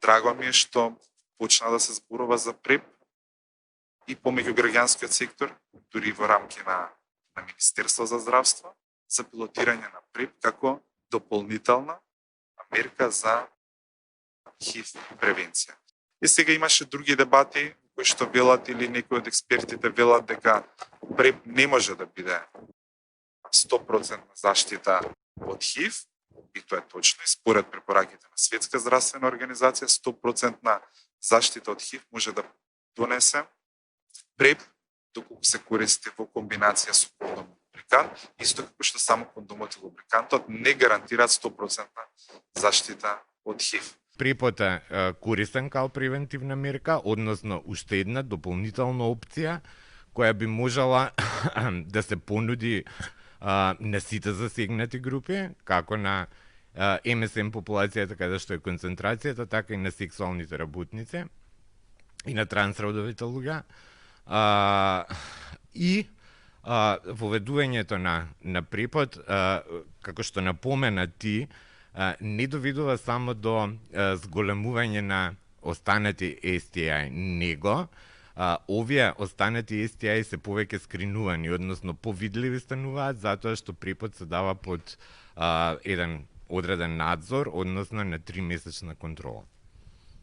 Драго ми е што почна да се зборува за ПрЕП и помеѓу граѓанскиот сектор, дури во рамки на Министерство за здравство, за пилотирање на ПрЕП како дополнителна мерка за ХИВ превенција. И сега имаше други дебати кои што велат или некои од експертите велат дека ПрЕП не може да биде 100% заштита од ХИВ, и тоа е точно, и според препораките на Светска здравствена организација, 100% заштита од ХИВ може да донесе ПрЕП доколку се користи во комбинација со кондом и лубрикант, исто како што само кондомот и лубрикантот не гарантираат 100% заштита од ХИВ. ПрЕПот е користен као превентивна мерка, односно уште една дополнителна опција која би можела да се понуди на сите засегнати групи, како на МСМ популацијата каде што е концентрацијата, така и на сексуалните работници и на трансродовите луѓе. И воведувањето на ПрЕПот, како што напомена ти, не доведува само до зголемување на останати STI, него овие останати STI се повеќе скринувани, односно повидливи стануваат затоа што ПрЕПот се дава под еден одреден надзор, односно на 3-месечна контрола.